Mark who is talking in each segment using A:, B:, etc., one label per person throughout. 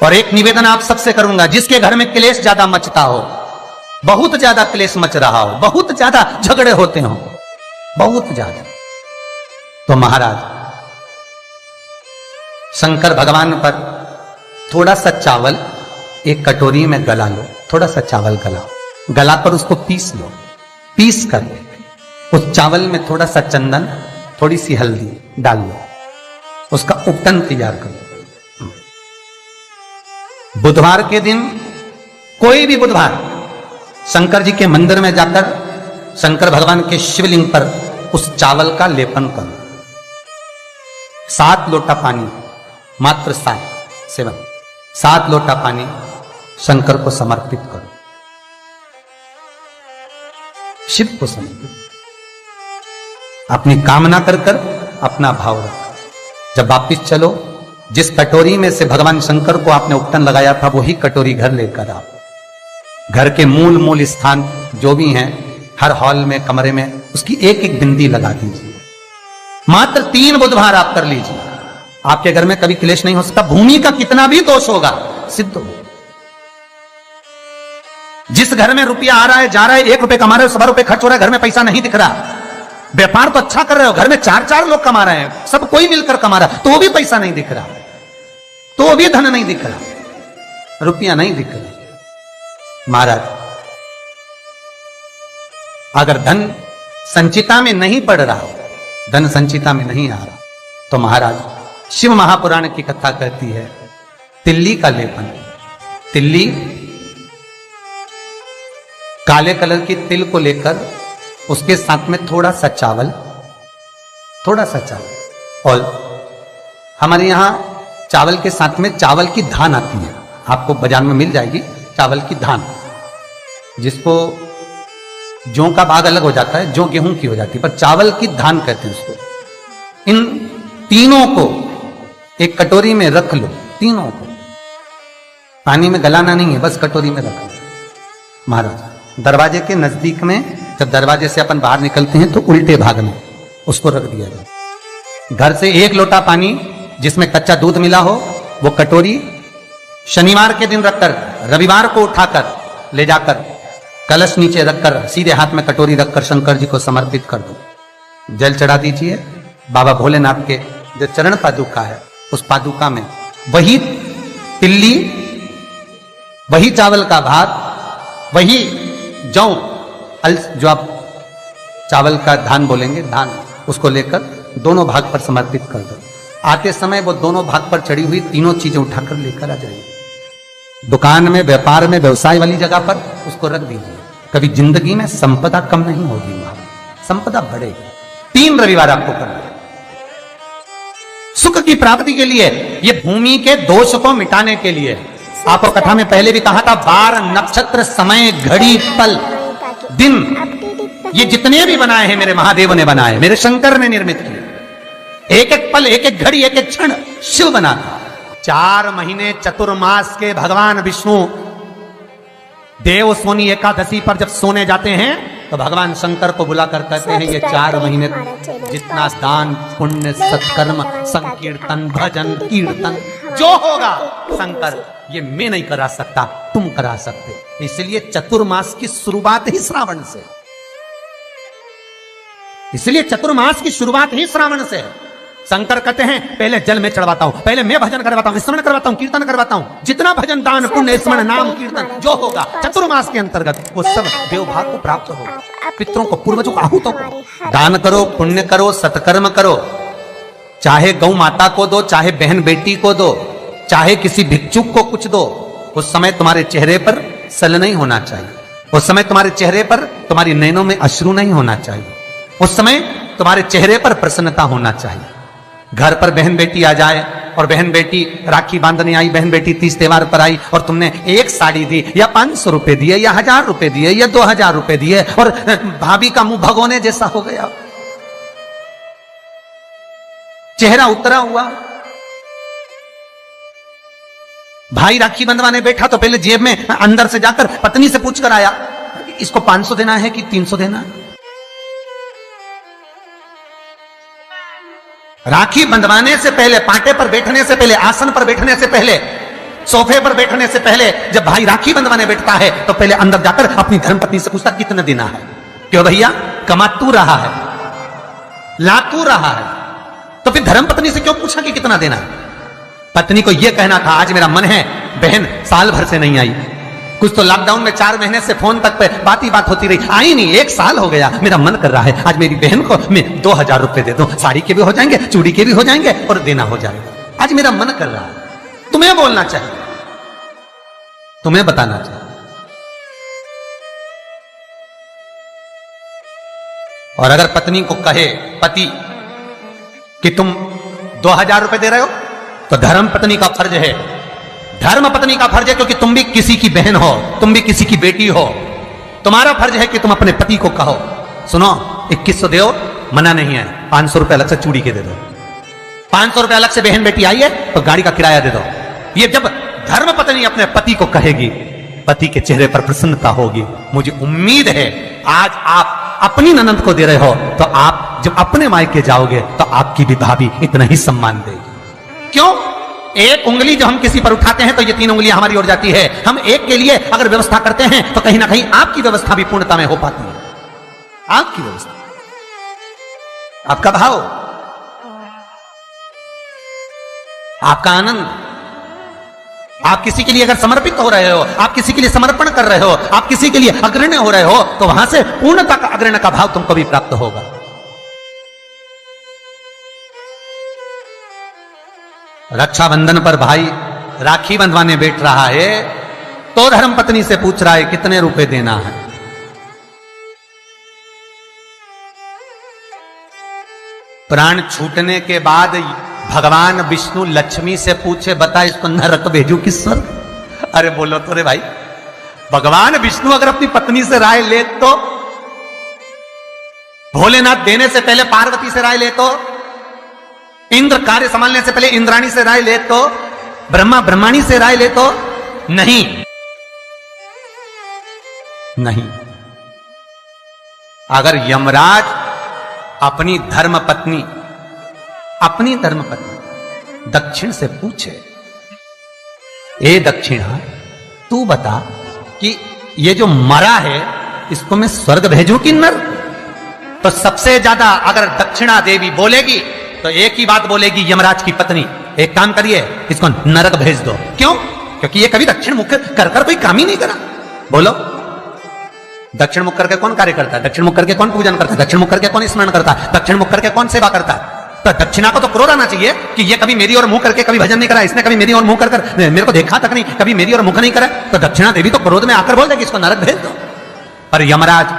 A: और एक निवेदन आप सबसे करूंगा, जिसके घर में क्लेश ज्यादा मचता हो, बहुत ज्यादा क्लेश मच रहा हो, बहुत ज्यादा झगड़े होते हो, बहुत ज्यादा, तो महाराज शंकर भगवान पर थोड़ा सा चावल एक कटोरी में गला लो, थोड़ा सा चावल गलाओ, गलाकर उसको पीस लो, पीस कर उस चावल में थोड़ा सा चंदन, थोड़ी सी हल्दी डाल लो, उसका उपटन तैयार करो। बुधवार के दिन, कोई भी बुधवार, शंकर जी के मंदिर में जाकर शंकर भगवान के शिवलिंग पर उस चावल का लेपन करो। 7 लोटा पानी, मात्र 7 लोटा पानी शंकर को समर्पित करो, शिव को समर्पित, अपनी कामना कर कर अपना भाव रखो। जब वापिस चलो, जिस कटोरी में से भगवान शंकर को आपने उपटन लगाया था, वही कटोरी घर लेकर आओ। घर के मूल स्थान जो भी हैं, हर हॉल में, कमरे में उसकी एक एक बिंदी लगा दीजिए। मात्र 3 बुधवार आप कर लीजिए, आपके घर में कभी क्लेश नहीं हो सकता। भूमि का कितना भी दोष होगा सिद्ध हो। जिस घर में रुपया आ रहा है, जा रहा है, 1 रुपए कमा रहे हो, 100 रुपए खर्च हो रहा है, घर में पैसा नहीं दिख रहा, व्यापार तो अच्छा कर रहे हो, घर में 4-4 लोग कमा रहे हैं, सब कोई मिलकर कमा रहा है, तो भी पैसा नहीं दिख रहा, तो भी धन नहीं दिख रहा, रुपया नहीं दिख रहा। महाराज, अगर धन संचिता में नहीं पड़ रहा, धन संचिता में नहीं आ रहा, तो महाराज शिव महापुराण की कथा कहती है, तिल्ली का लेपन, तिल्ली काले कलर की तिल को लेकर उसके साथ में थोड़ा सा चावल, और हमारे यहां चावल के साथ में चावल की धान आती है, आपको बाजार में मिल जाएगी चावल की धान, जिसको जौ का भाग अलग हो जाता है, जौ गेहूं की हो जाती है, पर चावल की धान कहते हैं उसको। इन तीनों को एक कटोरी में रख लो, तीनों को पानी में गलाना नहीं है, बस कटोरी में रख लो। महाराज, दरवाजे के नजदीक में, जब दरवाजे से अपन बाहर निकलते हैं तो उल्टे भाग में उसको रख दिया जाए। घर से 1 लोटा पानी जिसमें कच्चा दूध मिला हो, वो कटोरी शनिवार के दिन रखकर, रविवार को उठाकर ले जाकर कलश नीचे रखकर, सीधे हाथ में कटोरी रखकर शंकर जी को समर्पित कर दो। जल चढ़ा दीजिए। बाबा भोलेनाथ के जो चरण पादुका है, उस पादुका में वही तिल्ली, वही चावल का भात, वही जौ, जो आप चावल का धान बोलेंगे, धान, उसको लेकर दोनों भाग पर समर्पित कर दो। आते समय वो दोनों भाग पर चढ़ी हुई तीनों चीजें उठाकर लेकर आ जाइए। दुकान में, व्यापार में, व्यवसाय वाली जगह पर उसको रख दीजिए। कभी जिंदगी में संपदा कम नहीं होगी, संपदा बढ़ेगी। 3 रविवार आपको करना है सुख की प्राप्ति के लिए, ये भूमि के दोष को मिटाने के लिए। आपको कथा में पहले भी कहा था, बार, नक्षत्र, समय, घड़ी, पल, दिन, ये जितने भी बनाए हैं मेरे महादेव ने बनाए, मेरे शंकर ने निर्मित किए। एक एक पल, एक एक घड़ी, एक एक क्षण शिव बनाता। 4 महीने चतुर्मास के भगवान विष्णु देव सोनी एकादशी पर जब सोने जाते हैं, तो भगवान शंकर को बुलाकर कहते हैं, ये 4 महीने जितना दान, पुण्य, सत्कर्म, संकीर्तन, भजन, कीर्तन जो होगा शंकर, ये मैं नहीं करा सकता, तुम करा सकते। इसलिए चतुर्मास की शुरुआत ही श्रावण से, इसलिए चतुर्मास की शुरुआत ही श्रावण से। शंकर कहते हैं, पहले जल में चढ़वाता हूं, पहले मैं भजन करवाता हूं, स्मरण करवाता हूं, कीर्तन करवाता हूं, जितना भजन, दान, पुण्य, स्मरण, नाम, कीर्तन जो होगा चतुर्मास के अंतर्गत, वो सब देवभाग को प्राप्त होगा। पितरों को, पूर्वजों को, आहूतों को दान करो, पुण्य करो, सत्कर्म करो, चाहे गौ माता को दो, चाहे बहन बेटी को दो, चाहे किसी भिक्षुक को कुछ दो। उस समय तुम्हारे चेहरे पर सल नहीं होना चाहिए, उस समय तुम्हारे चेहरे पर, तुम्हारी नैनों में अश्रु नहीं होना चाहिए, उस समय तुम्हारे चेहरे पर प्रसन्नता होना चाहिए। घर पर बहन बेटी आ जाए और बहन बेटी राखी बांधने आई, बहन बेटी तीज त्योहार पर आई और तुमने एक साड़ी दी या 500 रुपए दिए या 1000 रुपए दिए या 2000 रुपए दिए और भाभी का मुंह भगोने जैसा हो गया, चेहरा उतरा हुआ। भाई राखी बंधवाने बैठा तो पहले जेब में अंदर से जाकर पत्नी से पूछकर आया, इसको 500 देना है कि 300 देना है। राखी बंधवाने से पहले, पांटे पर बैठने से पहले, आसन पर बैठने से पहले सोफे पर बैठने से पहले जब भाई राखी बंधवाने बैठता है तो पहले अंदर जाकर अपनी धर्मपत्नी से पूछता कितना देना है। क्यों भैया, कमा तू रहा है, ला तू रहा है, तो फिर धर्मपत्नी से क्यों पूछा कि कितना देना है। पत्नी को यह कहना था आज मेरा मन है, बहन साल भर से नहीं आई, कुछ तो लॉकडाउन में 4 महीने से फोन तक पे बात ही बात होती रही, आई नहीं, 1 साल हो गया, मेरा मन कर रहा है आज मेरी बहन को मैं 2000 रुपए दे दूं, साड़ी के भी हो जाएंगे, चूड़ी के भी हो जाएंगे और देना हो जाएगा, आज मेरा मन कर रहा है। तुम्हें बोलना चाहिए, तुम्हें बताना चाहिए। और अगर पत्नी को कहे पति कि तुम 2000 रुपए दे रहे हो तो धर्म पत्नी का फर्ज है, धर्म पत्नी का फर्ज है, क्योंकि तुम भी किसी की बहन हो, तुम भी किसी की बेटी हो, तुम्हारा फर्ज है कि तुम अपने पति को कहो सुनो 2100 दो, मना नहीं है, 500 रुपए अलग से चूड़ी के दे दो, 500 रुपए अलग से बहन बेटी आई है तो गाड़ी का किराया दे दो। ये जब धर्म पत्नी अपने पति को कहेगी, पति के चेहरे पर प्रसन्नता होगी। मुझे उम्मीद है आज आप अपनी ननंद को दे रहे हो तो आप जब अपने मायके जाओगे तो आपकी भी भाभी इतना ही सम्मान देगी। क्यों? एक उंगली जो हम किसी पर उठाते हैं तो ये 3 उंगलियां हमारी ओर जाती है। हम एक के लिए अगर व्यवस्था करते हैं तो कहीं ना कहीं आपकी व्यवस्था भी पूर्णता में हो पाती है। आपकी व्यवस्था, आपका भाव, आपका आनंद, आप किसी के लिए अगर समर्पित हो रहे हो, आप किसी के लिए समर्पण कर रहे हो, आप किसी के लिए अग्रण्य हो रहे हो तो वहां से पूर्णता का अग्रण्य का भाव तुमको भी प्राप्त होगा। रक्षाबंधन पर भाई राखी बंधवाने बैठ रहा है तो धर्मपत्नी से पूछ रहा है कितने रुपए देना है। प्राण छूटने के बाद भगवान विष्णु लक्ष्मी से पूछे बता इसको नरक भेजू कि स्वर्ग? अरे बोलो तो रे भाई, भगवान विष्णु अगर अपनी पत्नी से राय ले तो, भोलेनाथ देने से पहले पार्वती से राय ले तो, इंद्र कार्य संभालने से पहले इंद्राणी से राय ले तो, ब्रह्मा ब्रह्माणी से राय ले तो, नहीं नहीं। अगर यमराज अपनी धर्मपत्नी दक्षिण से पूछे, ए दक्षिणा तू बता कि ये जो मरा है इसको मैं स्वर्ग भेजूं कि नरक? तो सबसे ज्यादा अगर दक्षिणा देवी बोलेगी तो एक ही बात बोलेगी यमराज की पत्नी, एक काम करिए इसको नरक भेज दो। क्यों? क्योंकि ये कभी दक्षिण मुख कर कोई काम ही नहीं करा। बोलो, दक्षिण मुख करके कौन कार्य करता है? दक्षिण मुख करके कौन पूजन करता है? दक्षिण मुख करके कौन स्मरण करता है? दक्षिण मुख करके कौन सेवा करता है? तो दक्षिणा को तो क्रोध आना चाहिए कि ये कभी मेरी ओर मुंह करके कभी भजन नहीं करा, इसने कभी मेरी ओर मुंह कर मेरे को देखा तक नहीं, कभी मेरी ओर मुख नहीं करा। तो दक्षिणा देवी तो क्रोध में आकर बोल देगी इसको नरक भेज दो। पर यमराज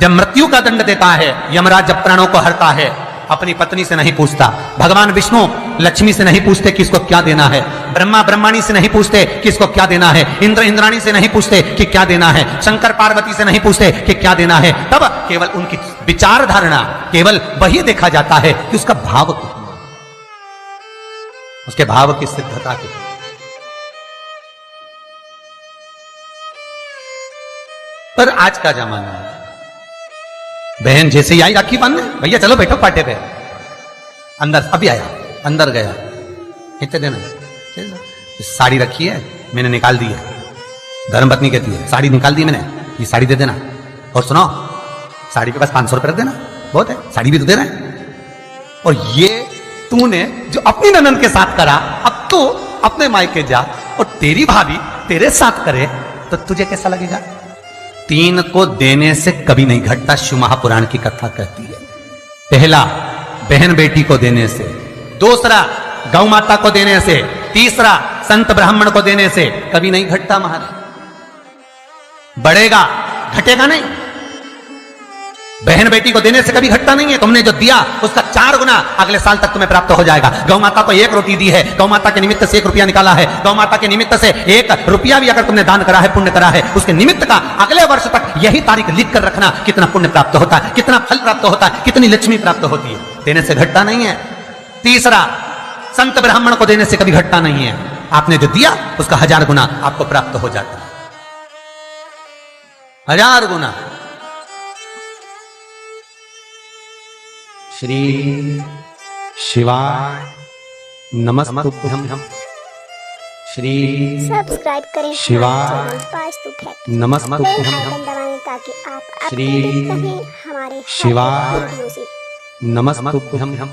A: जब मृत्यु का दंड देता है, यमराज जब प्राणों को हरता है, अपनी पत्नी से नहीं पूछता, भगवान विष्णु लक्ष्मी से नहीं पूछते कि इसको क्या देना है, ब्रह्मा ब्रह्माणी से नहीं पूछते कि इसको क्या देना है, इंद्र इंद्राणी से नहीं पूछते कि क्या देना है, शंकर पार्वती से नहीं पूछते कि क्या देना है। तब केवल उनकी विचार धारणा, केवल वही देखा जाता है कि उसका भाव कितना, उसके भाव की सिद्धता कितनी। पर आज का जमाना है, बहन जैसे ही आई राखी बांधने, भैया चलो बैठो पाटे पे, अंदर अभी आया, अंदर गया, कितने देना? साड़ी रखी है मैंने निकाल दी है, धर्मपत्नी कहती है साड़ी निकाल दी मैंने, ये साड़ी दे देना। और सुनो, साड़ी के पास 500 रुपए रख देना, बहुत है, साड़ी भी तो दे रहा है। और ये तूने जो अपनी ननद के साथ करा, अब तू अपने मायके जा और तेरी भाभी तेरे साथ करे तो तुझे कैसा लगेगा? 3 को देने से कभी नहीं घटता, शिव महापुराण की कथा कहती है। पहला बहन बेटी को देने से, दूसरा गौ माता को देने से, तीसरा संत ब्राह्मण को देने से कभी नहीं घटता महाराज। बढ़ेगा, घटेगा नहीं। बहन बेटी को देने से कभी घटता नहीं है। तुमने जो दिया उसका 4 गुना अगले साल तक तुम्हें प्राप्त हो जाएगा। गौ माता को 1 रोटी दी है, गौ माता के निमित्त से 1 रुपया निकाला है, गौ माता के निमित्त से 1 रुपया भी अगर तुमने दान करा है, पुण्य करा है, उसके निमित्त का अगले वर्ष तक यही तारीख लिख कर रखना, कितना पुण्य प्राप्त होता है, कितना फल प्राप्त होता है, कितनी लक्ष्मी प्राप्त होती है। देने से घटता नहीं है। तीसरा, संत ब्राह्मण को देने से कभी घटता नहीं है। आपने जो दिया उसका 1000 गुना आपको प्राप्त हो जाता है, 1000 गुना। श्री शिवाय नमस्तुभ्यं श्री
B: सब्सक्राइब करें
A: शिवाय
B: हमारे चैनल वास्तु फैक्ट।
A: नमस्तुभ्यं
B: बेल आइकन दबाएं ताकि आप
A: श्री
B: अपडेट रहें हमारे हर
A: शिवाय
B: वीडियो से।
A: नमस्तुभ्यं।